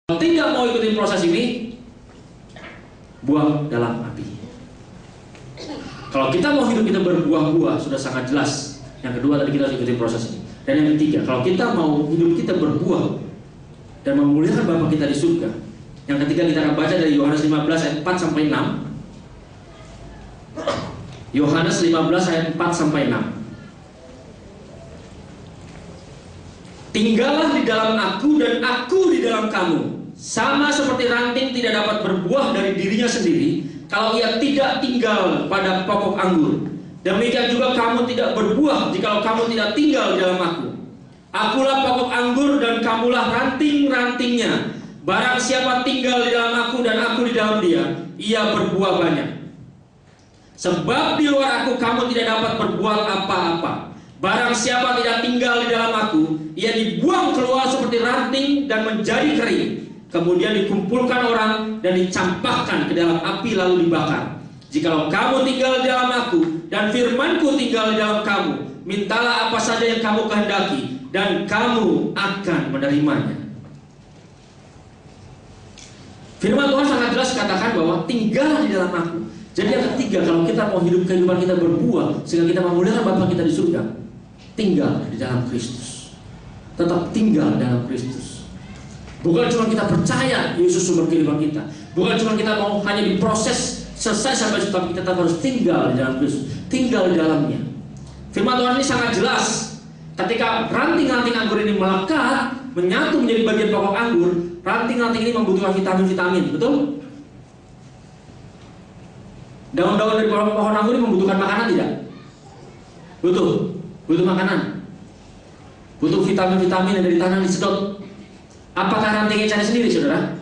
Kalau tidak mau ikutin proses ini, buang dalam api. Kalau kita mau hidup kita berbuah-buah, sudah sangat jelas. Yang kedua tadi kita harus ikutin proses ini. Dan yang ketiga, kalau kita mau hidup kita berbuah dan memuliakan Bapa kita di surga, yang ketiga kita akan baca dari Yohanes 15 ayat 4 sampai 6. Yohanes 15 ayat 4 sampai 6. Tinggallah di dalam aku dan aku di dalam kamu. Sama seperti ranting tidak dapat berbuah dari dirinya sendiri kalau ia tidak tinggal pada pokok anggur. Demikian juga kamu tidak berbuah jikalau kamu tidak tinggal di dalam aku. Akulah pokok anggur dan kamulah ranting-rantingnya. Barang siapa tinggal di dalam aku dan aku di dalam dia, ia berbuah banyak. Sebab di luar aku kamu tidak dapat berbuat apa-apa. Barang siapa tidak tinggal di dalam aku, ia dibuang keluar seperti ranting dan menjadi kering. Kemudian dikumpulkan orang dan dicampakkan ke dalam api lalu dibakar. Jikalau kamu tinggal di dalam aku dan firmanku tinggal di dalam kamu, mintalah apa saja yang kamu kehendaki dan kamu akan menerimanya. Firman Tuhan sangat jelas katakan bahwa tinggal di dalam aku. Jadi yang ketiga, kalau kita mau hidup kehidupan kita berbuah sehingga kita memuliakan Bapa kita di surga, tinggal di dalam Kristus. Tetap tinggal dalam Kristus. Bukan cuma kita percaya Yesus sumber kehidupan kita. Bukan cuma kita mau hanya diproses selesai sampai situ, tapi kita tetap harus tinggal di dalam Kristus, tinggal di dalamnya. Firman Tuhan ini sangat jelas. Ketika ranting-ranting anggur ini melekat, menyatu menjadi bagian pokok anggur, ranting-ranting ini membutuhkan vitamin-vitamin, betul? Daun-daun dari pohon anggur ini membutuhkan makanan tidak? Butuh makanan. Butuh vitamin-vitamin yang dari tanah disedot. Apakah rantingnya cari sendiri, saudara?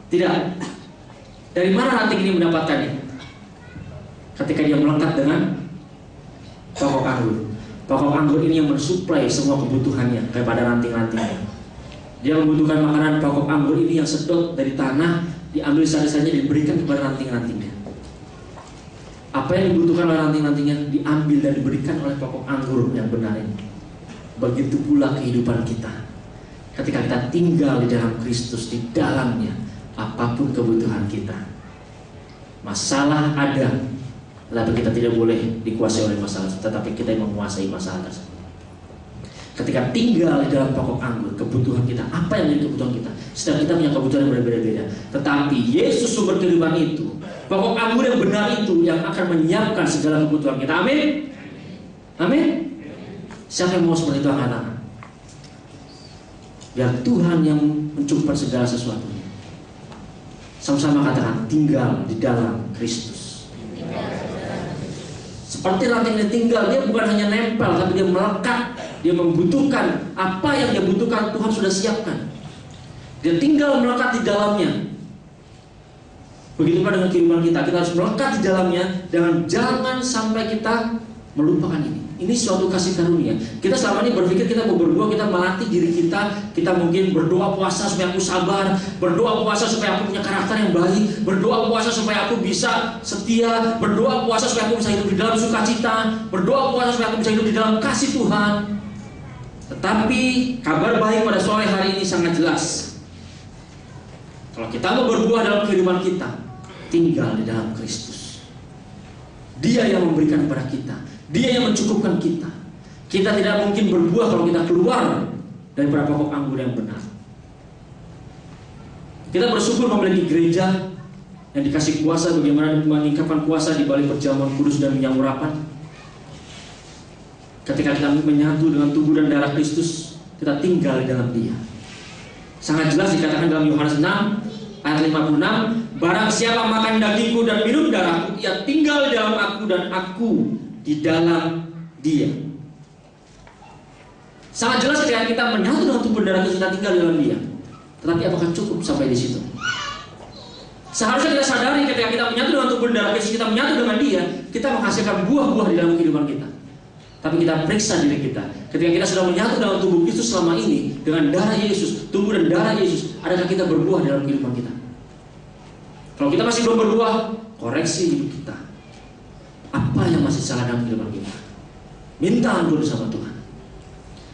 Tidak. Dari mana ranting ini mendapatkannya? Ketika dia melekat dengan pokok anggur. Pokok anggur ini yang mensuplai semua kebutuhannya kepada ranting-rantingnya. Dia membutuhkan makanan, pokok anggur ini yang sedot dari tanah, diambil sisa-sisanya diberikan kepada ranting-rantingnya. Apa yang dibutuhkan oleh ranting-rantingnya diambil dan diberikan oleh pokok anggur yang benar ini. Begitu pula kehidupan kita. Ketika kita tinggal di dalam Kristus, di dalamnya, apapun kebutuhan kita, masalah ada, tetapi kita tidak boleh dikuasai oleh masalah, tetapi kita yang menguasai masalah tersebut. Ketika tinggal di dalam pokok anggur, kebutuhan kita, apa yang menjadi kebutuhan kita? Setiap kita punya kebutuhan yang berbeda-beda. Tetapi Yesus sumber kehidupan itu, pokok anggur yang benar itu yang akan menyiapkan segala kebutuhan kita. Amin? Amin? Siapa yang mau seperti itu anak-anak? Biar Tuhan yang mencukupkan segala sesuatunya. Sama-sama katakan, tinggal di dalam Kristus. Seperti ranting yang tinggal, dia bukan hanya nempel, tapi dia melekat. Dia membutuhkan apa yang dia butuhkan, Tuhan sudah siapkan. Dia tinggal melekat di dalamnya. Begitu dengan kehidupan kita, kita harus melekat di dalamnya. Dan jangan sampai kita melupakan ini. Ini suatu kasih karunia. Kita selama ini berpikir kita mau berbuah, kita melatih diri kita. Kita mungkin berdoa puasa supaya aku sabar, berdoa puasa supaya aku punya karakter yang baik, berdoa puasa supaya aku bisa setia, berdoa puasa supaya aku bisa hidup di dalam sukacita, berdoa puasa supaya aku bisa hidup di dalam kasih Tuhan. Tetapi kabar baik pada sore hari ini sangat jelas. Kalau kita mau berbuah dalam kehidupan kita, tinggal di dalam Kristus. Dia yang memberikan kepada kita. Dia yang mencukupkan kita. Kita tidak mungkin berbuah kalau kita keluar dari pokok anggur yang benar. Kita bersyukur memiliki gereja yang dikasih kuasa bagaimana meningkatkan kuasa di balik perjamuan kudus dan minyak urapan. Ketika kita menyatu dengan tubuh dan darah Kristus, kita tinggal di dalam Dia. Sangat jelas dikatakan dalam Yohanes 6 ayat 56, barang siapa makan dagingku dan minum darahku, ia tinggal di dalam aku dan aku di dalam dia. Sangat jelas ketika kita menyatu dengan tubuh dan darah Kristus, kita tinggal di dalam Dia. Tetapi apakah cukup sampai di situ? Seharusnya kita sadari ketika kita menyatu dengan tubuh dan darah Kristus, kita menyatu dengan Dia, kita menghasilkan buah-buah di dalam kehidupan kita. Tapi kita periksa diri kita. Ketika kita sudah menyatu dalam tubuh Kristus selama ini, dengan darah Yesus, tubuh dan darah Yesus, adakah kita berbuah dalam kehidupan kita? Kalau kita masih belum berbuah, koreksi hidup kita. Apa yang masih salah dalam kehidupan kita? Minta ampun sama Tuhan.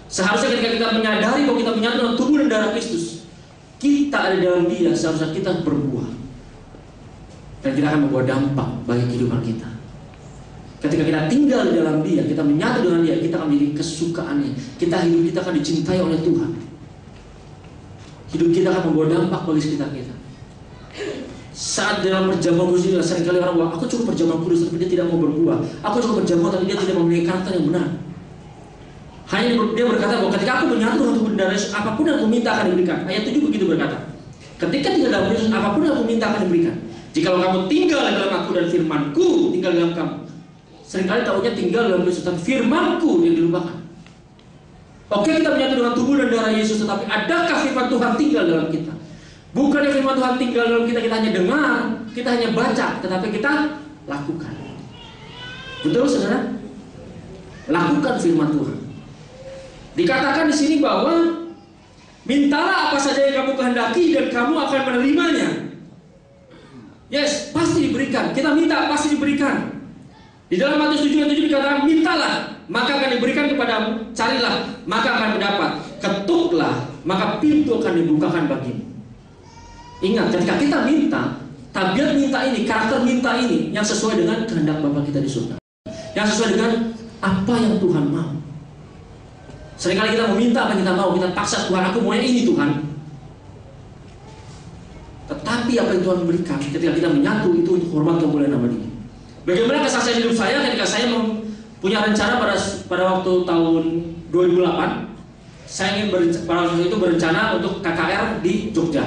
Seharusnya ketika kita menyadari bahwa kita menyatu dengan tubuh dan darah Kristus, kita ada dalam Dia, seharusnya kita berbuah. Dan kita akan membawa dampak bagi kehidupan kita. Ketika kita tinggal di dalam Dia, kita menyatu dengan Dia, kita akan menjadi kesukaannya. Hidup kita akan dicintai oleh Tuhan. Hidup kita akan membawa dampak bagi sekitar kita. Saat dalam perjamuan kudus ini, seringkali orang bilang, aku cukup perjamuan kudus tapi dia tidak mau berbuah. Aku cukup perjamuan tapi dia tidak memiliki karakter yang benar. Hanya dia berkata bahwa ketika aku menyatu dengan tubuh dan darah Yesus, apapun yang aku minta akan diberikan. Ayat 7 begitu berkata. Ketika tinggal dalam Yesus, apapun yang aku minta akan diberikan. Jikalau kamu tinggal dalam aku dan firmanku tinggal dalam kamu. Seringkali tahunya tinggal dalam Yesus, tapi firmanku yang dilupakan. Oke, kita menyatu dengan tubuh dan darah Yesus, tetapi adakah firman Tuhan tinggal dalam kita? Bukannya firman Tuhan tinggal dalam kita, kita hanya dengar, kita hanya baca, tetapi kita lakukan. Betul, saudara? Lakukan firman Tuhan. Dikatakan di sini bahwa mintalah apa saja yang kamu kehendaki dan kamu akan menerimanya. Yes, pasti diberikan. Kita minta, pasti diberikan. Di dalam Matius 7 ayat 7 dikatakan, mintalah, maka akan diberikan kepadamu, carilah, maka akan mendapat, ketuklah, maka pintu akan dibukakan bagimu. Ingat, ketika kita minta, tabiat minta ini, karakter minta ini yang sesuai dengan kehendak Bapa kita di surga, yang sesuai dengan apa yang Tuhan mau. Seringkali kita meminta apa yang kita mau, kita paksa Tuhan, aku maunya ini Tuhan. Tetapi apa yang Tuhan berikan ketika kita menyatu itu untuk hormat kemuliaan nama Dia. Bagaimana kesaksian hidup saya ketika saya punya rencana pada waktu tahun 2008, saya ingin pada waktu itu berencana untuk KKR di Jogja.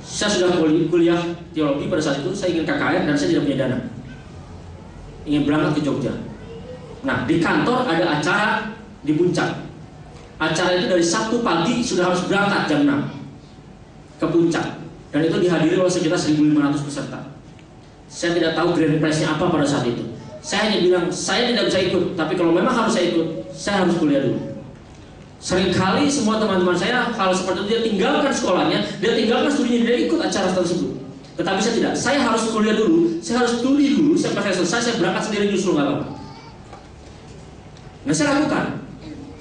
Saya sudah kuliah teologi pada saat itu, saya ingin KKR dan saya tidak punya dana. Ingin berangkat ke Jogja. Nah, di kantor ada acara di Puncak. Acara itu dari Sabtu pagi sudah harus berangkat jam 6 ke Puncak. Dan itu dihadiri oleh sekitar 1.500 peserta. Saya tidak tahu grand prize-nya apa pada saat itu. Saya hanya bilang, saya tidak bisa ikut, tapi kalau memang harus saya ikut, saya harus kuliah dulu. Seringkali semua teman-teman saya hal seperti itu, dia tinggalkan sekolahnya, dia tinggalkan studinya, dia ikut acara tersebut. Tetapi saya tidak, saya harus kuliah dulu, saya harus studi dulu, sampai saya selesai, saya berangkat sendiri nyusul, nggak apa-apa. Nah, saya lakukan.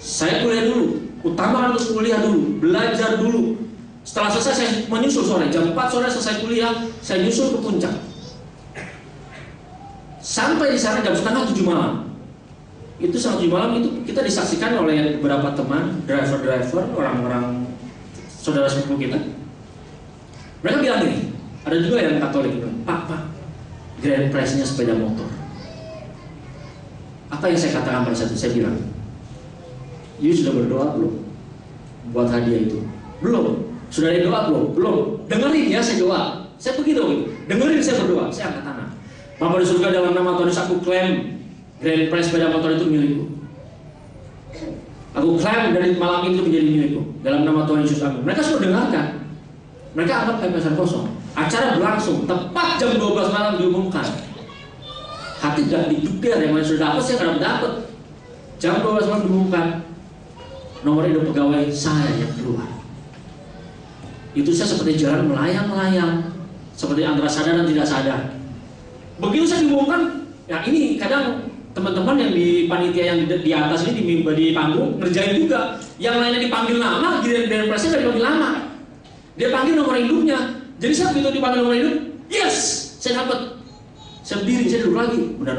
Saya kuliah dulu, utamakan untuk kuliah dulu, belajar dulu. Setelah selesai saya menyusul sore, jam 4 sore selesai kuliah, saya nyusul ke Puncak. Sampai di sana jam setengah 7 malam. Itu setengah 7 malam itu kita disaksikan oleh beberapa teman, driver-driver, orang-orang saudara sepupu kita. Mereka bilang gini, ada juga yang Katolik bilang, Pak, grand prize-nya sepeda motor. Apa yang saya katakan pada saat itu? Saya bilang, you sudah berdoa belum buat hadiah itu? Belum. Sudah ada doa belum? Belum. Dengerin ya saya doa. Saya begitu. Dengerin saya berdoa. Saya angkat tangan. Bapa di surga, dalam nama Tuhan Yesus aku klaim grand prize sepeda motor itu milikku. Aku klaim dari malam itu menjadi milikku. Dalam nama Tuhan Yesus amin. Mereka sudah dengarkan. Mereka anggap pepesan kosong. Acara berlangsung. Tepat jam 12 malam diumumkan. Hati gak diduga, yang mana sudah dapat saya gak dapat. Jam 12 malam diumumkan. Nomor hidup pegawai saya yang keluar. Itu saya seperti jalan melayang-layang, seperti antara sadar dan tidak sadar. Begitu saya diumumkan, ya ini kadang teman-teman yang di panitia yang di atas ini di panggung ngerjain juga. Yang lainnya dipanggil nama, giliran presiden dipanggil nama. Dia panggil nomor hidupnya. Jadi saya begitu dipanggil nomor hidup, yes, saya dapat. Saya berdiri, saya duduk lagi. Benar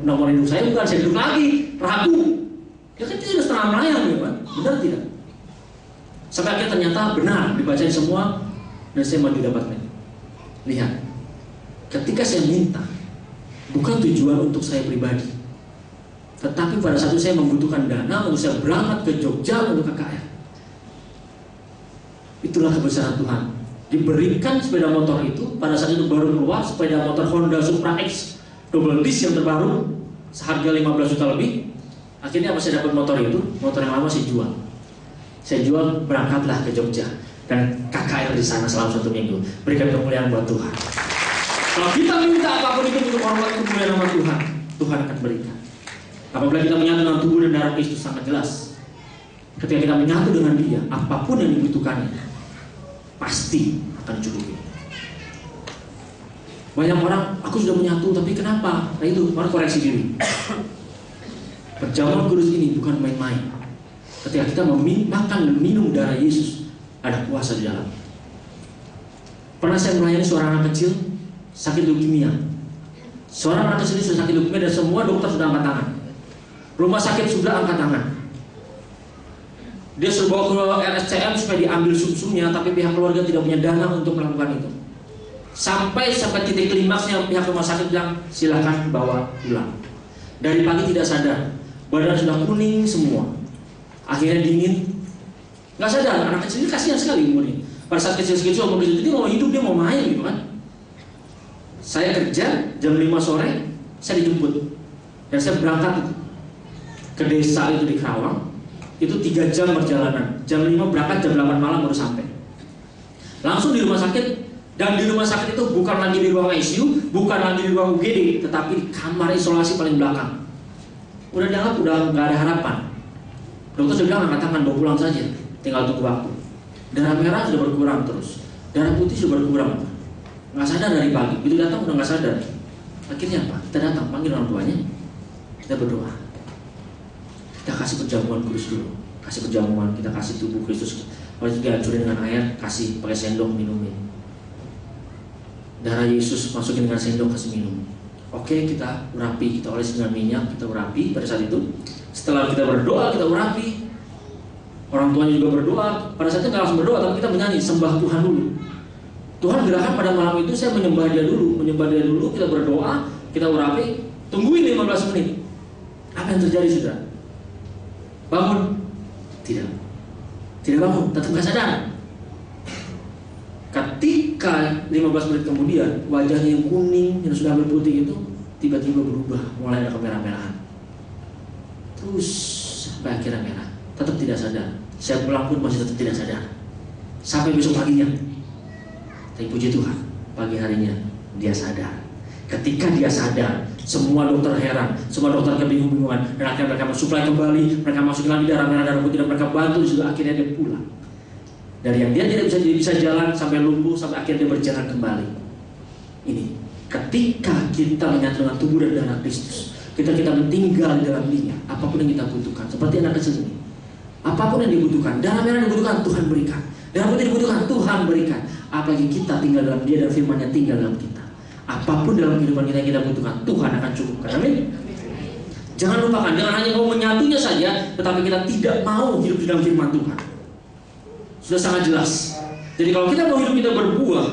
nomor hidup saya bukan, saya duduk lagi, ragu. Ya kan itu sudah setengah melayang ya Pak, benar tidak? Sampai akhirnya ternyata benar, dibacain semua, dan saya mau didapatkan. Lihat, ketika saya minta, bukan tujuan untuk saya pribadi, tetapi pada saat itu saya membutuhkan dana untuk saya berangkat ke Jogja untuk KKR. Itulah kebesaran Tuhan. Diberikan sepeda motor itu, pada saat itu baru keluar sepeda motor Honda Supra X double disc yang terbaru, seharga 15 juta lebih. Akhirnya apa, saya dapat motor itu, motor yang lama saya jual. Saya jual, berangkatlah ke Jogja dan KKR di sana selama 1 minggu. Berikan kemuliaan buat Tuhan. Kalau kita minta apapun itu untuk hormat kemuliaan nama Tuhan, Tuhan akan berikan. Apabila kita menyatu dengan tubuh dan darah Kristus, sangat jelas. Ketika kita menyatu dengan Dia, apapun yang dibutuhkannya pasti akan dicukupi. Banyak orang, aku sudah menyatu, tapi kenapa? Nah itu, orang koreksi diri. Perjamuan kudus ini bukan main-main. Ketika kita makan dan minum darah Yesus, ada kuasa di dalam. Pernah saya melayani seorang anak kecil sakit leukemia. Seorang anak kecil sudah sakit leukemia dan semua dokter sudah angkat tangan. Rumah sakit sudah angkat tangan. Dia suruh bawa ke RSCM supaya diambil sum-sumnya, tapi pihak keluarga tidak punya dana untuk melakukan itu. Sampai titik klimaksnya pihak rumah sakit bilang silakan bawa pulang. Dari pagi tidak sadar, badan sudah kuning semua, akhirnya dingin, nggak sadar. Anak kecil ini kasihan sekali umurnya. Pada saat kecil-kecil umur itu dia mau hidup, dia mau main gitu kan. Saya kerja jam 5 sore, saya dijemput dan saya berangkat ke desa itu di Karawang. Itu 3 jam perjalanan. Jam 5 berangkat, jam 8 malam baru sampai. Langsung di rumah sakit. Dan di rumah sakit itu bukan lagi di ruang ICU, bukan lagi di ruang UGD, tetapi di kamar isolasi paling belakang. Udah dianggap udah nggak ada harapan. Dokter sudah bilang angkat tangan, bawa pulang saja, tinggal tunggu waktu. Darah merah sudah berkurang terus, darah putih sudah berkurang. Nggak sadar dari pagi, itu datang udah nggak sadar. Akhirnya apa? Kita datang panggil orang tuanya, kita berdoa. Kita kasih perjamuan kudus dulu, kasih perjamuan, kita kasih tubuh Kristus. Kalau juga hancurin dengan air, kasih pakai sendok minumin. Darah Yesus masukin dengan sendok, kasih minum. Oke, kita urapi, kita oles dengan minyak, kita urapi pada saat itu. Setelah kita berdoa, kita urapi. Orang tuanya juga berdoa. Pada saat itu nggak langsung berdoa, tapi kita menyanyi sembah Tuhan dulu. Tuhan gerakan pada malam itu saya menyembah Dia dulu, kita berdoa, kita urapi, tungguin 15 menit. Apa yang terjadi saudara? Bangun? Tidak bangun, tetap nggak sadar. Ketika 15 menit kemudian wajahnya yang kuning yang sudah berputih itu tiba-tiba berubah, mulai ada kemerah-merahan. Terus sampai akhirnya merah, tetap tidak sadar. Saya pulang pun masih tetap tidak sadar sampai besok paginya. Tapi puji Tuhan, pagi harinya dia sadar. Ketika dia sadar, semua dokter heran, semua dokter kebingungan, dan akhirnya mereka mensuplai kembali, mereka masukin lagi darah merah, darah putih, dan mereka bantu. Juga akhirnya dia pulang. Dari yang dia tidak bisa jalan sampai lumpuh, sampai akhirnya dia berjalan kembali. Ini ketika kita menyatu dengan tubuh dan darah Kristus, kita tinggal di dalam Dia. Apapun yang kita butuhkan, seperti anak kecil ini, apapun yang dibutuhkan, darah merah yang dibutuhkan Tuhan berikan, darah putih dibutuhkan Tuhan berikan. Apalagi kita tinggal dalam Dia dan firman-Nya tinggal dalam kita. Apapun dalam kehidupan kita yang kita butuhkan, Tuhan akan cukupkan. Amin. Jangan lupakan, jangan hanya mau menyatunya saja, tetapi kita tidak mau hidup di dalam firman Tuhan. Sudah sangat jelas. Jadi kalau kita mau hidup kita berbuah,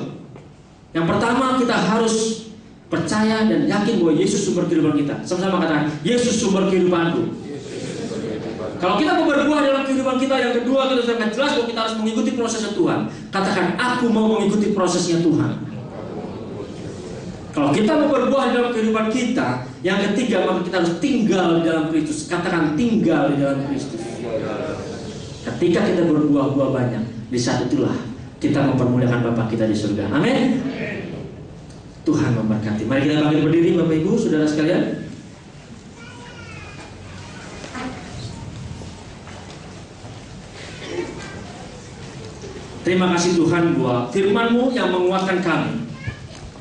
yang pertama kita harus percaya dan yakin bahwa Yesus sumber kehidupan kita. Sama-sama katakan, Yesus sumber kehidupanku. Kalau kita mau berbuah dalam kehidupan kita, yang kedua kita sangat jelas bahwa kita harus mengikuti prosesnya Tuhan. Katakan, aku mau mengikuti prosesnya Tuhan. Kalau kita mau berbuah dalam kehidupan kita, yang ketiga maka kita harus tinggal di dalam Kristus. Katakan, tinggal di dalam Kristus. Ketika kita berbuah-buah banyak, di saat itulah kita mempermuliakan Bapa kita di surga. Amin. Tuhan memberkati. Mari kita bangkit berdiri, Bapak Ibu, saudara sekalian. Terima kasih Tuhan buat firman-Mu yang menguatkan kami.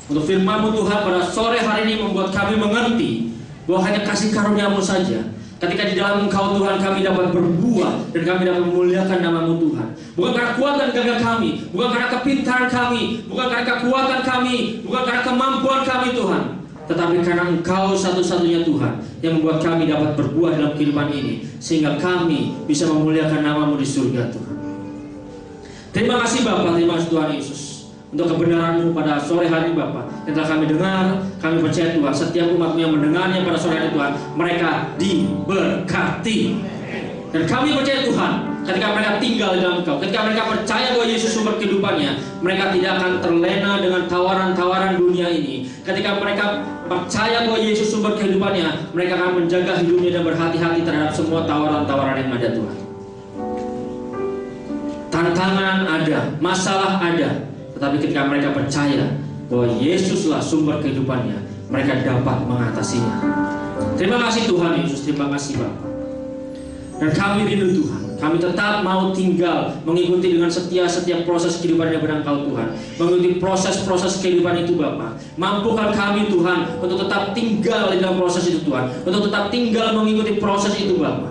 Untuk firman-Mu Tuhan pada sore hari ini membuat kami mengerti bahwa hanya kasih karunia-Mu saja. Ketika di dalam Engkau Tuhan kami dapat berbuah dan kami dapat memuliakan nama-Mu Tuhan. Bukan karena kuatan gagah kami, bukan karena kepintaran kami, bukan karena kekuatan kami, bukan karena kemampuan kami Tuhan, tetapi karena Engkau satu-satunya Tuhan yang membuat kami dapat berbuah dalam kehidupan ini, sehingga kami bisa memuliakan nama-Mu di surga Tuhan. Terima kasih Bapa, terima kasih Tuhan Yesus untuk kebenaran-Mu pada sore hari Bapa yang telah kami dengar. Kami percaya Tuhan, setiap umat-Mu yang mendengarnya pada sore hari Tuhan, mereka diberkati. Dan kami percaya Tuhan, ketika mereka tinggal di dalam Engkau, ketika mereka percaya bahwa Yesus sumber kehidupannya, mereka tidak akan terlena dengan tawaran-tawaran dunia ini. Ketika mereka percaya bahwa Yesus sumber kehidupannya, mereka akan menjaga hidupnya dan berhati-hati terhadap semua tawaran-tawaran yang ada Tuhan. Tantangan ada, masalah ada, tetapi ketika mereka percaya bahwa Yesuslah sumber kehidupannya, mereka dapat mengatasinya. Terima kasih Tuhan Yesus, terima kasih Bapa. Dan kami rindu Tuhan, kami tetap mau tinggal mengikuti dengan setia setiap proses kehidupan yang berangkal Tuhan, mengikuti proses-proses kehidupan itu Bapa. Mampukan kami Tuhan untuk tetap tinggal di dalam proses itu Tuhan, untuk tetap tinggal mengikuti proses itu Bapa.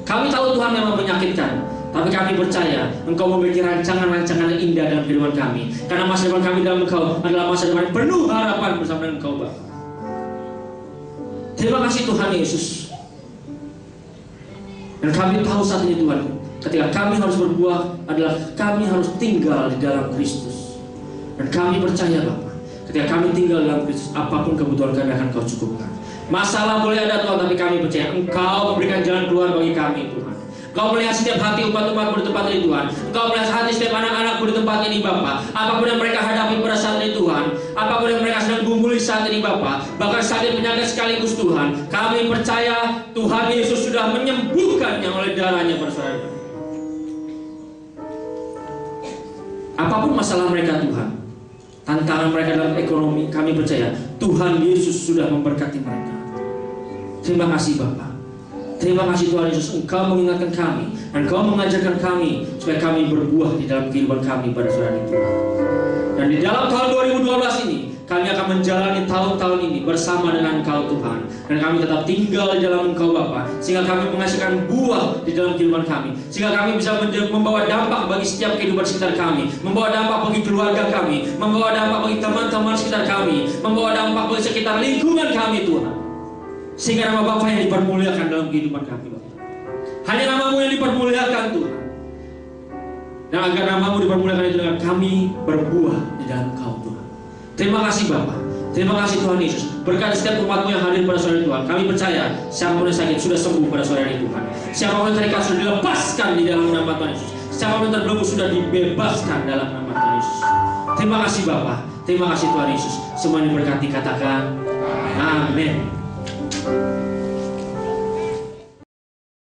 Kami tahu Tuhan memang menyakitkan, Tapi kami percaya Engkau memiliki rancangan-rancangan yang indah dalam kehidupan kami. Karena masa depan kami dalam Engkau adalah masa depan yang penuh harapan bersama dengan Engkau Bapa. Terima kasih Tuhan Yesus. Dan kami tahu saat ini Tuhan, ketika kami harus berbuah adalah kami harus tinggal di dalam Kristus. Dan kami percaya Bapa, ketika kami tinggal dalam Kristus, apapun kebutuhan kami akan Kau cukupkan. Masalah boleh ada Tuhan, tapi kami percaya Engkau memberikan jalan keluar bagi kami Tuhan. Engkau melihat setiap hati umat-umatmu di tempat ini Tuhan. Engkau melihat hati setiap anak-anakmu di tempat ini Bapa. Apapun yang mereka hadapi pada saat ini Tuhan, apapun yang mereka sedang gumuli saat ini Bapa, bahkan sakit penyakit sekaligus Tuhan, kami percaya Tuhan Yesus sudah menyembuhkannya oleh darahnya pada saat ini. Apapun masalah mereka Tuhan, tantangan mereka dalam ekonomi, kami percaya Tuhan Yesus sudah memberkati mereka. Terima kasih Bapa. Terima kasih Tuhan Yesus, Engkau mengingatkan kami dan Engkau mengajarkan kami supaya kami berbuah di dalam kehidupan kami pada saat itu. Dan di dalam tahun 2012 ini kami akan menjalani tahun-tahun ini bersama dengan Engkau Tuhan. Dan kami tetap tinggal di dalam Engkau Bapa, sehingga kami menghasilkan buah di dalam kehidupan kami, sehingga kami bisa membawa dampak bagi setiap kehidupan sekitar kami, membawa dampak bagi keluarga kami, membawa dampak bagi teman-teman sekitar kami, membawa dampak bagi sekitar lingkungan kami Tuhan. Sehingga nama Bapa yang dipermuliakan dalam kehidupan kami Bapa. Hanya nama-Mu yang dipermuliakan Tuhan. Dan agar nama-Mu dipermuliakan itu dengan kami berbuah di dalam Engkau Tuhan. Terima kasih Bapa. Terima kasih Tuhan Yesus. Berkati setiap umat-Mu yang hadir pada sore ini Tuhan. Kami percaya siapapun yang sakit sudah sembuh pada sore ini Tuhan. Siapapun yang terikat sudah dilepaskan di dalam nama Tuhan Yesus. Siapapun yang terbelenggu sudah dibebaskan dalam nama Tuhan Yesus. Terima kasih Bapa. Terima kasih Tuhan Yesus. Semua yang diberkati katakan amin.